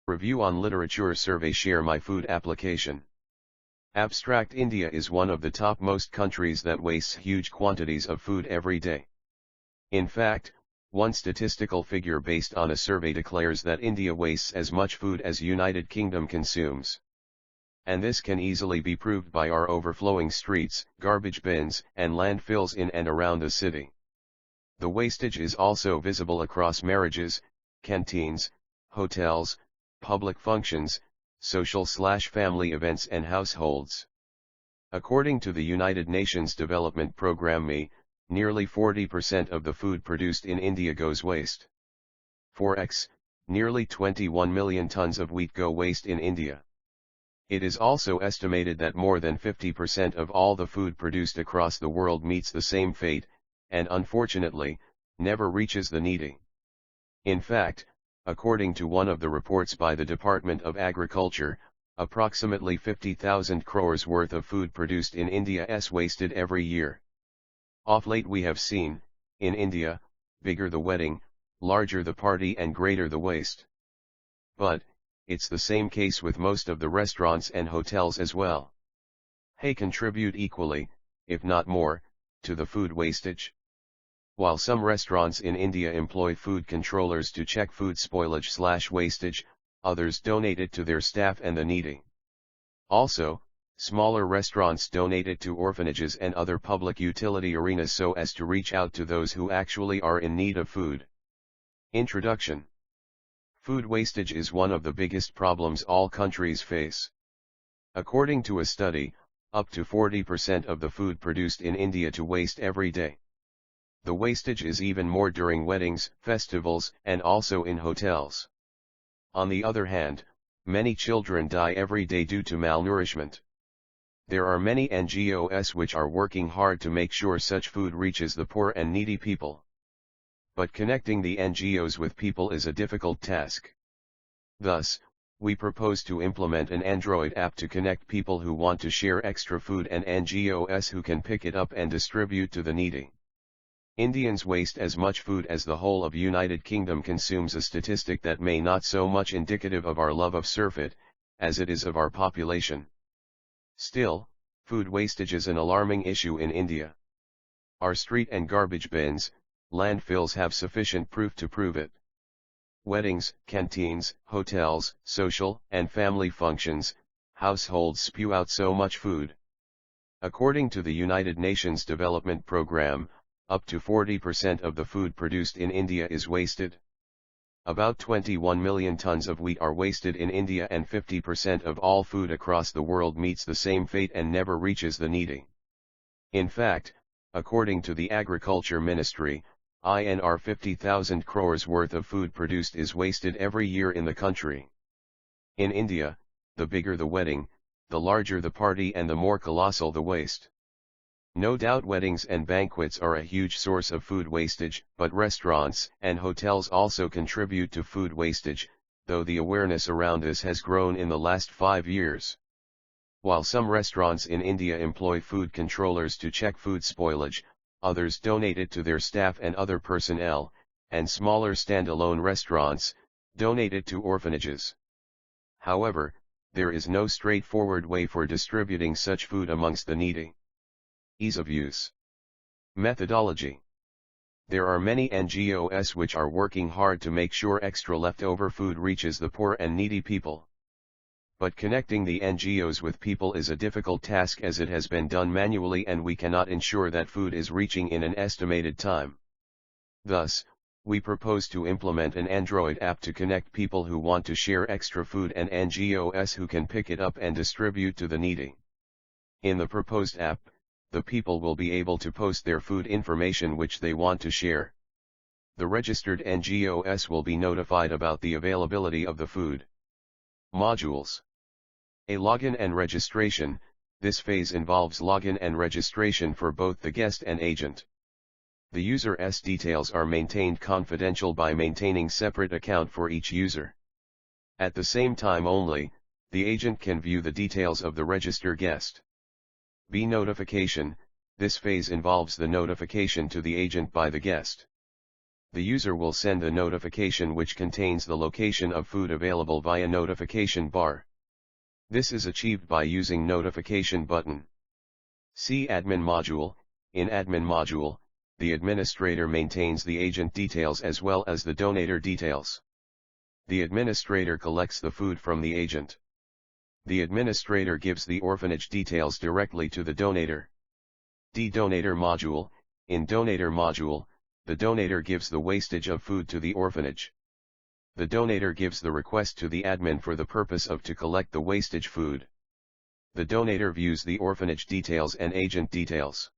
Review on Literature Survey Share My Food Application. Abstract: India is one of the topmost countries that wastes huge quantities of food every day. In fact, one statistical figure based on a survey declares that India wastes as much food as United Kingdom consumes. And this can easily be proved by our overflowing streets, garbage bins, and landfills in and around the city. The wastage is also visible across marriages, canteens, hotels, public functions, social/family events and households. According to the United Nations Development Programme (ME), nearly 40% of the food produced in India goes waste. For nearly 21 million tons of wheat go waste in India. It is also estimated that more than 50% of all the food produced across the world meets the same fate, and unfortunately, never reaches the needy. In fact, according to one of the reports by the Department of Agriculture, approximately 50,000 crores worth of food produced in India is wasted every year. Of late we have seen, in India, bigger the wedding, larger the party and greater the waste. But, it's the same case with most of the restaurants and hotels as well. They contribute equally, if not more, to the food wastage. While some restaurants in India employ food controllers to check food spoilage/wastage, others donate it to their staff and the needy. Also, smaller restaurants donate it to orphanages and other public utility arenas so as to reach out to those who actually are in need of food. Introduction. Food wastage is one of the biggest problems all countries face. According to a study, up to 40% of the food produced in India to waste every day. The wastage is even more during weddings, festivals, and also in hotels. On the other hand, many children die every day due to malnourishment. There are many NGOs which are working hard to make sure such food reaches the poor and needy people. But connecting the NGOs with people is a difficult task. Thus, we propose to implement an Android app to connect people who want to share extra food and NGOs who can pick it up and distribute to the needy. Indians waste as much food as the whole of United Kingdom consumes, a statistic that may not so much indicative of our love of surfeit, as it is of our population. Still, food wastage is an alarming issue in India. Our street and garbage bins, landfills have sufficient proof to prove it. Weddings, canteens, hotels, social and family functions, households spew out so much food. According to the United Nations Development Programme, up to 40% of the food produced in India is wasted. About 21 million tons of wheat are wasted in India, and 50% of all food across the world meets the same fate and never reaches the needy. In fact, according to the Agriculture Ministry, INR 50,000 crores worth of food produced is wasted every year in the country. In India, the bigger the wedding, the larger the party and the more colossal the waste. No doubt weddings and banquets are a huge source of food wastage, but restaurants and hotels also contribute to food wastage, though the awareness around this has grown in the last 5 years. While some restaurants in India employ food controllers to check food spoilage, others donate it to their staff and other personnel, and smaller standalone restaurants donate it to orphanages. However, there is no straightforward way for distributing such food amongst the needy. Ease of use. Methodology. There are many NGOs which are working hard to make sure extra leftover food reaches the poor and needy people. But connecting the NGOs with people is a difficult task, as it has been done manually and we cannot ensure that food is reaching in an estimated time. Thus, we propose to implement an Android app to connect people who want to share extra food and NGOs who can pick it up and distribute to the needy. In the proposed app, the people will be able to post their food information which they want to share. The registered NGOs will be notified about the availability of the food. Modules. A login and registration. This phase involves login and registration for both the guest and agent. The user's details are maintained confidential by maintaining separate account for each user. At the same time only, the agent can view the details of the registered guest. B. Notification. This phase involves the notification to the agent by the guest. The user will send a notification which contains the location of food available via notification bar. This is achieved by using notification button. See admin module. In admin module, the administrator maintains the agent details as well as the donator details. The administrator collects the food from the agent. The administrator gives the orphanage details directly to the donator. Donator module. In donator module, the donator gives the wastage of food to the orphanage. The donator gives the request to the admin for the purpose of to collect the wastage food. The donator views the orphanage details and agent details.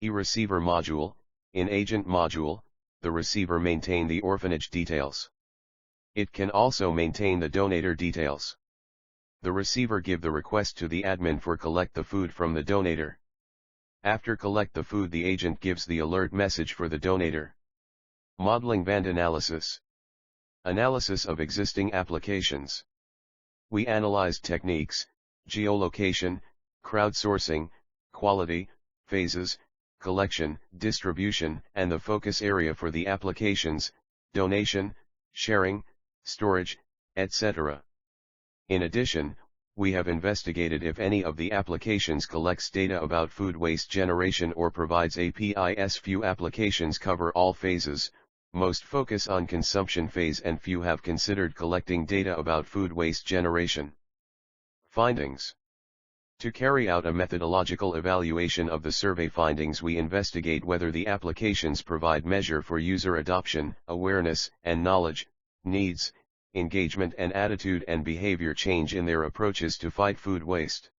Receiver module. In agent module, the receiver maintain the orphanage details. It can also maintain the donator details. The receiver give the request to the admin for collect the food from the donator. After collect the food, the agent gives the alert message for the donator. Modeling and analysis. Analysis of existing applications. We analyzed techniques, geolocation, crowdsourcing, quality, phases, collection, distribution, and the focus area for the applications, donation, sharing, storage, etc. In addition, we have investigated if any of the applications collects data about food waste generation or provides APIs. Few applications cover all phases, most focus on consumption phase, and few have considered collecting data about food waste generation. Findings. To carry out a methodological evaluation of the survey findings, we investigate whether the applications provide measure for user adoption, awareness and knowledge, needs, engagement and attitude and behavior change in their approaches to fight food waste.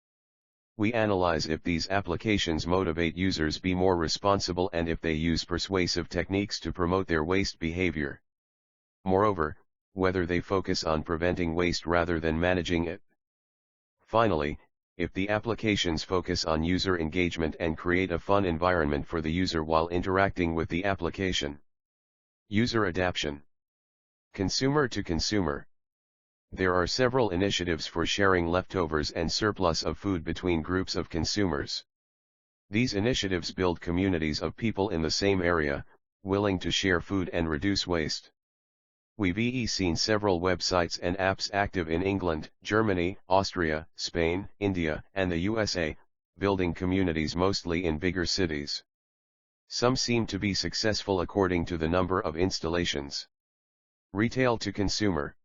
We analyze if these applications motivate users be more responsible and if they use persuasive techniques to promote their waste behavior. Moreover, whether they focus on preventing waste rather than managing it. Finally, if the applications focus on user engagement and create a fun environment for the user while interacting with the application. User adaptation. Consumer to consumer. There are several initiatives for sharing leftovers and surplus of food between groups of consumers. These initiatives build communities of people in the same area, willing to share food and reduce waste. We've seen several websites and apps active in England, Germany, Austria, Spain, India, and the USA, building communities mostly in bigger cities. Some seem to be successful according to the number of installations. Retail to consumer.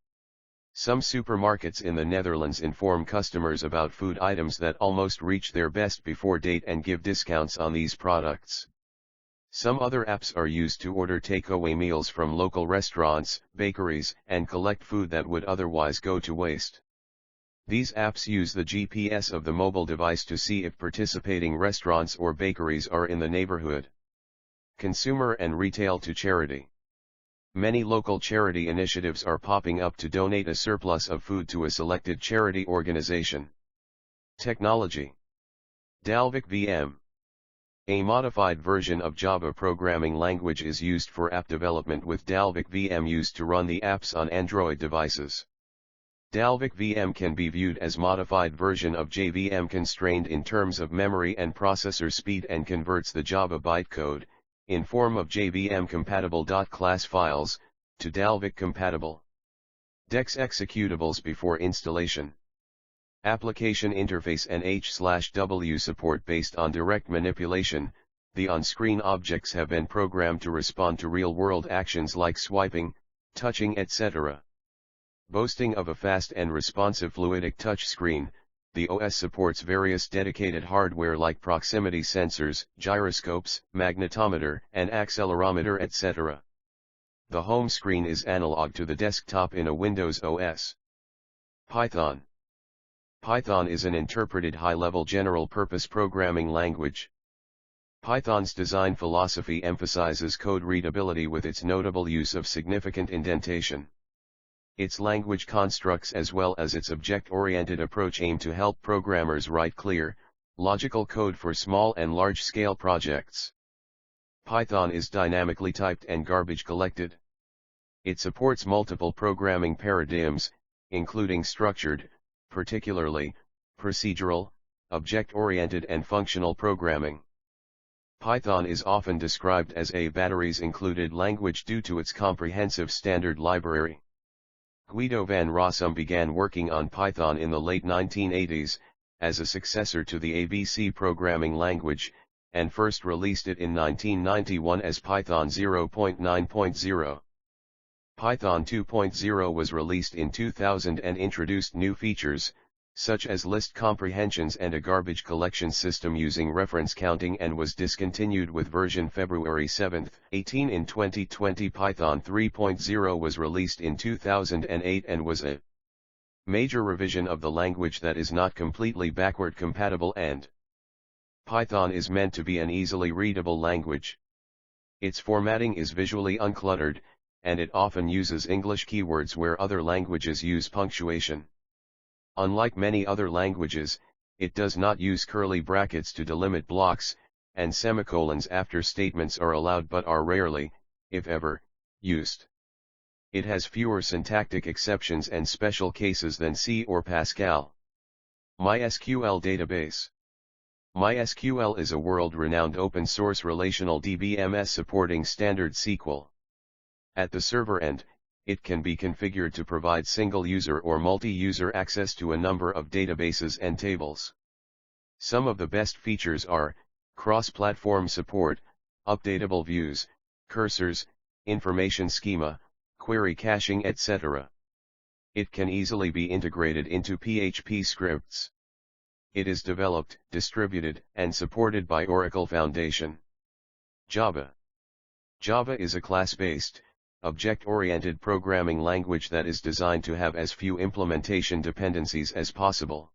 Some supermarkets in the Netherlands inform customers about food items that almost reach their best before date and give discounts on these products. Some other apps are used to order takeaway meals from local restaurants, bakeries, and collect food that would otherwise go to waste. These apps use the GPS of the mobile device to see if participating restaurants or bakeries are in the neighborhood. Consumer and retail to charity. Many local charity initiatives are popping up to donate a surplus of food to a selected charity organization. Technology. Dalvik VM. A modified version of Java programming language is used for app development, with Dalvik VM used to run the apps on Android devices. Dalvik VM can be viewed as modified version of JVM, constrained in terms of memory and processor speed, and converts the Java bytecode, in form of JVM compatible .class files, to Dalvik compatible DEX executables before installation. Application interface and H/W support based on direct manipulation. The on-screen objects have been programmed to respond to real-world actions like swiping, touching, etc. Boasting of a fast and responsive fluidic touch screen, the OS supports various dedicated hardware like proximity sensors, gyroscopes, magnetometer, and accelerometer, etc. The home screen is analog to the desktop in a Windows OS. Python. Python is an interpreted high-level general-purpose programming language. Python's design philosophy emphasizes code readability with its notable use of significant indentation. Its language constructs as well as its object-oriented approach aim to help programmers write clear, logical code for small and large-scale projects. Python is dynamically typed and garbage collected. It supports multiple programming paradigms, including structured, particularly, procedural, object-oriented and functional programming. Python is often described as a batteries-included language due to its comprehensive standard library. Guido van Rossum began working on Python in the late 1980s, as a successor to the ABC programming language, and first released it in 1991 as Python 0.9.0. Python 2.0 was released in 2000 and introduced new features, such as list comprehensions and a garbage collection system using reference counting, and was discontinued with version February 7, 18. In 2020 Python 3.0 was released in 2008 and was a major revision of the language that is not completely backward compatible, and Python is meant to be an easily readable language. Its formatting is visually uncluttered, and it often uses English keywords where other languages use punctuation. Unlike many other languages, it does not use curly brackets to delimit blocks, and semicolons after statements are allowed but are rarely, if ever, used. It has fewer syntactic exceptions and special cases than C or Pascal. MySQL Database. MySQL is a world-renowned open-source relational DBMS supporting standard SQL. At the server end, it can be configured to provide single-user or multi-user access to a number of databases and tables. Some of the best features are cross-platform support, updatable views, cursors, information schema, query caching, etc. It can easily be integrated into PHP scripts. It is developed, distributed, and supported by Oracle Foundation. Java. Java is a class-based, object-oriented programming language that is designed to have as few implementation dependencies as possible.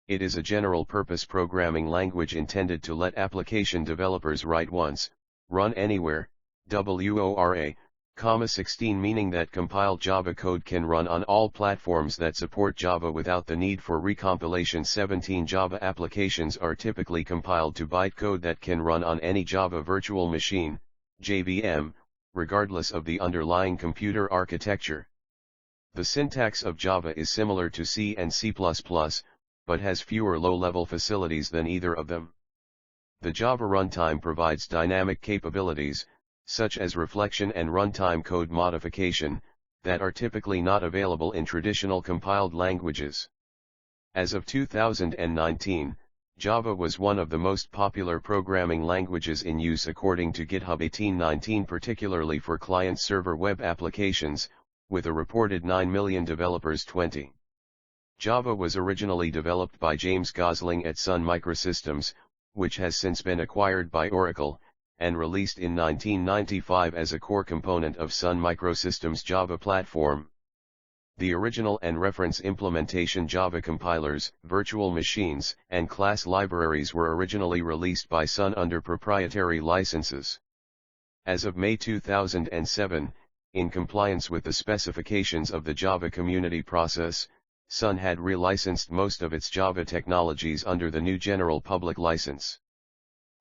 It is a general-purpose programming language intended to let application developers write once, run anywhere, WORA, 16 meaning that compiled Java code can run on all platforms that support Java without the need for recompilation. 17 Java applications are typically compiled to bytecode that can run on any Java virtual machine, JVM, regardless of the underlying computer architecture. The syntax of Java is similar to C and C++, but has fewer low-level facilities than either of them. The Java runtime provides dynamic capabilities, such as reflection and runtime code modification, that are typically not available in traditional compiled languages. As of 2019, Java was one of the most popular programming languages in use according to GitHub 1819, particularly for client-server web applications, with a reported 9 million developers. 20. Java was originally developed by James Gosling at Sun Microsystems, which has since been acquired by Oracle, and released in 1995 as a core component of Sun Microsystems' Java platform. The original and reference implementation Java compilers, virtual machines, and class libraries were originally released by Sun under proprietary licenses. As of May 2007, in compliance with the specifications of the Java Community Process, Sun had relicensed most of its Java technologies under the new general public license.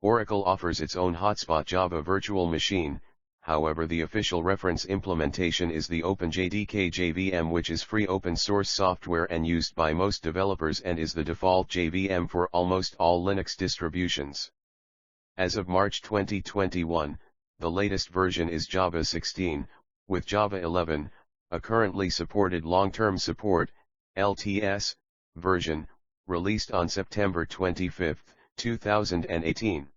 Oracle offers its own hotspot Java virtual machine. However, the official reference implementation is the OpenJDK JVM, which is free open source software and used by most developers and is the default JVM for almost all Linux distributions. As of March 2021, the latest version is Java 16, with Java 11, a currently supported long-term support, LTS, version, released on September 25, 2018.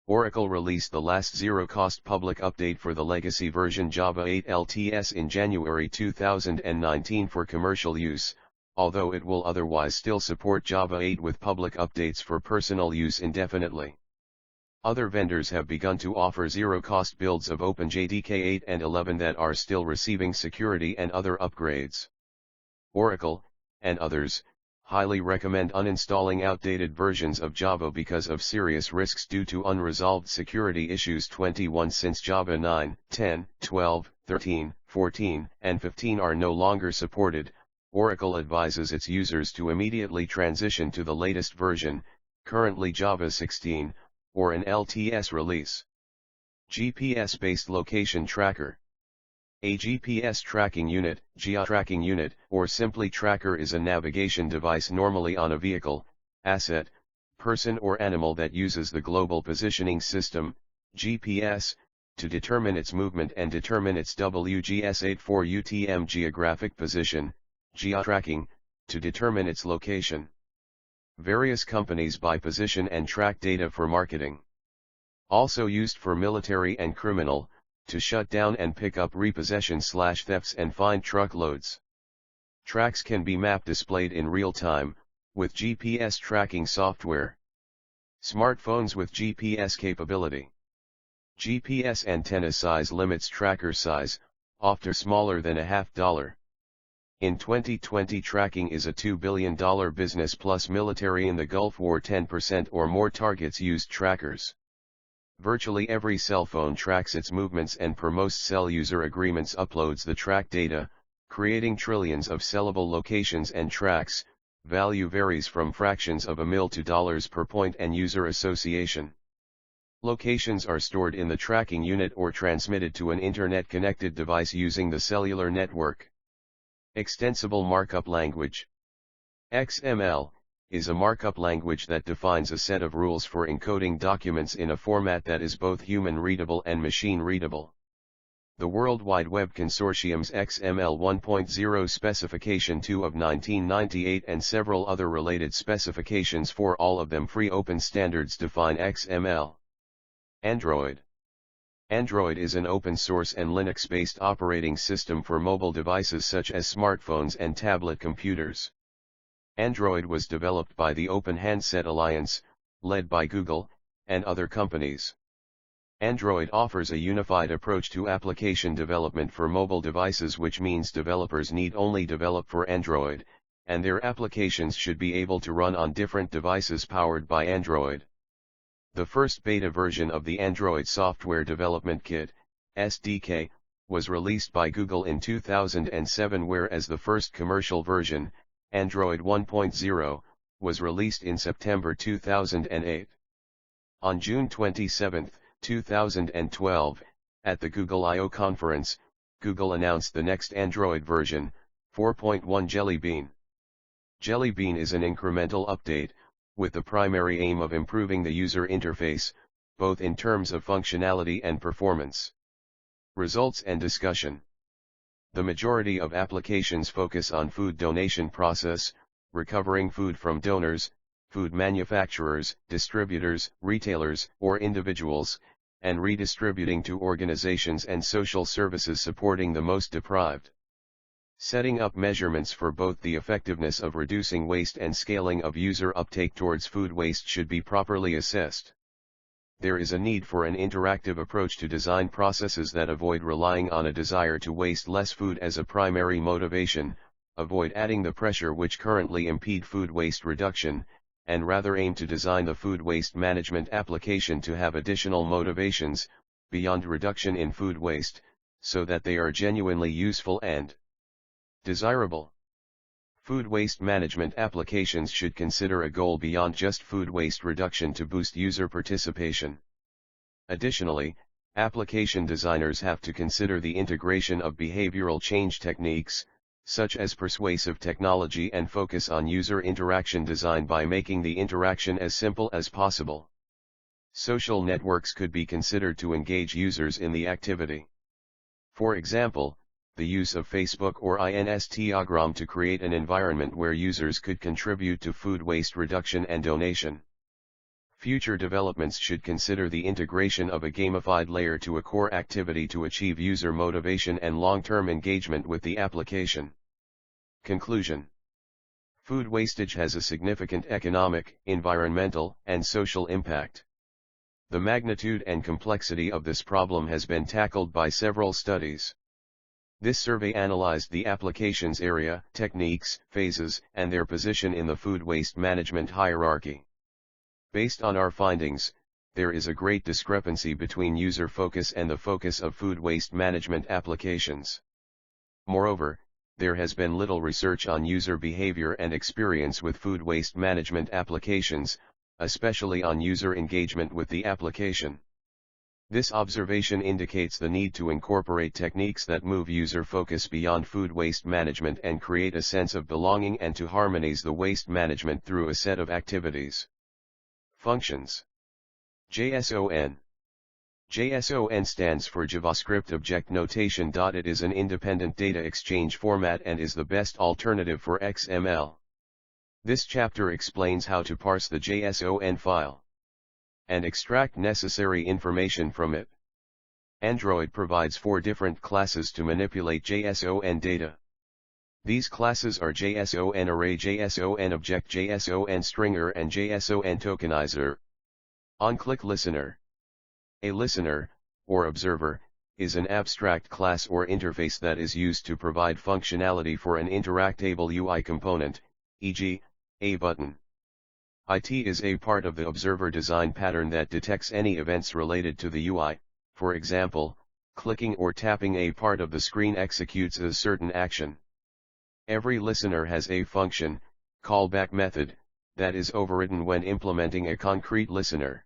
Oracle released the last zero-cost public update for the legacy version Java 8 LTS in January 2019 for commercial use, although it will otherwise still support Java 8 with public updates for personal use indefinitely. Other vendors have begun to offer zero-cost builds of OpenJDK 8 and 11 that are still receiving security and other upgrades. Oracle, and others, highly recommend uninstalling outdated versions of Java because of serious risks due to unresolved security issues. 21 Since Java 9, 10, 12, 13, 14, and 15 are no longer supported, Oracle advises its users to immediately transition to the latest version, currently Java 16, or an LTS release. GPS-based location tracker. A GPS tracking unit, geo-tracking unit, or simply tracker is a navigation device normally on a vehicle, asset, person or animal that uses the Global Positioning System, GPS, to determine its movement and determine its WGS84UTM geographic position, geo-tracking, to determine its location. Various companies buy position and track data for marketing. Also used for military and criminal, to shut down and pick up repossession/thefts and find truckloads. Tracks can be map displayed in real time, with GPS tracking software. Smartphones with GPS capability. GPS antenna size limits tracker size, often smaller than $0.50. In 2020 tracking is a $2 billion business plus military in the Gulf War 10% or more targets used trackers. Virtually every cell phone tracks its movements and per most cell user agreements uploads the track data, creating trillions of sellable locations and tracks. Value varies from fractions of a mil to dollars per point and user association. Locations are stored in the tracking unit or transmitted to an internet-connected device using the cellular network. Extensible markup language. XML is a markup language that defines a set of rules for encoding documents in a format that is both human-readable and machine-readable. The World Wide Web Consortium's XML 1.0 Specification 2 of 1998 and several other related specifications for all of them free open standards define XML. Android. Android is an open-source and Linux-based operating system for mobile devices such as smartphones and tablet computers. Android was developed by the Open Handset Alliance, led by Google, and other companies. Android offers a unified approach to application development for mobile devices, which means developers need only develop for Android, and their applications should be able to run on different devices powered by Android. The first beta version of the Android Software Development Kit, SDK, was released by Google in 2007, whereas the first commercial version, Android 1.0, was released in September 2008. On June 27, 2012, at the Google I/O conference, Google announced the next Android version, 4.1 Jelly Bean. Jelly Bean is an incremental update, with the primary aim of improving the user interface, both in terms of functionality and performance. Results and discussion. The majority of applications focus on food donation process, recovering food from donors, food manufacturers, distributors, retailers, or individuals, and redistributing to organizations and social services supporting the most deprived. Setting up measurements for both the effectiveness of reducing waste and scaling of user uptake towards food waste should be properly assessed. There is a need for an interactive approach to design processes that avoid relying on a desire to waste less food as a primary motivation, avoid adding the pressure which currently impede food waste reduction, and rather aim to design the food waste management application to have additional motivations, beyond reduction in food waste, so that they are genuinely useful and desirable. Food waste management applications should consider a goal beyond just food waste reduction to boost user participation. Additionally, application designers have to consider the integration of behavioral change techniques, such as persuasive technology, and focus on user interaction design by making the interaction as simple as possible. Social networks could be considered to engage users in the activity. For example, the use of Facebook or Instagram to create an environment where users could contribute to food waste reduction and donation. Future developments should consider the integration of a gamified layer to a core activity to achieve user motivation and long-term engagement with the application. Conclusion. Food wastage has a significant economic, environmental, and social impact. The magnitude and complexity of this problem has been tackled by several studies. This survey analyzed the application's area, techniques, phases, and their position in the food waste management hierarchy. Based on our findings, there is a great discrepancy between user focus and the focus of food waste management applications. Moreover, there has been little research on user behavior and experience with food waste management applications, especially on user engagement with the application. This observation indicates the need to incorporate techniques that move user focus beyond food waste management and create a sense of belonging, and to harmonize the waste management through a set of activities. Functions. JSON. JSON stands for JavaScript Object Notation. It is an independent data exchange format and is the best alternative for XML. This chapter explains how to parse the JSON file and extract necessary information from it. Android provides 4 different classes to manipulate JSON data. These classes are JSON Array, JSON Object, JSON Stringer and JSON Tokenizer. Onclicklistener. A listener, or observer, is an abstract class or interface that is used to provide functionality for an interactable UI component, e.g., a button. It is a part of the observer design pattern that detects any events related to the UI, for example, clicking or tapping a part of the screen executes a certain action. Every listener has a function, callback method, that is overridden when implementing a concrete listener.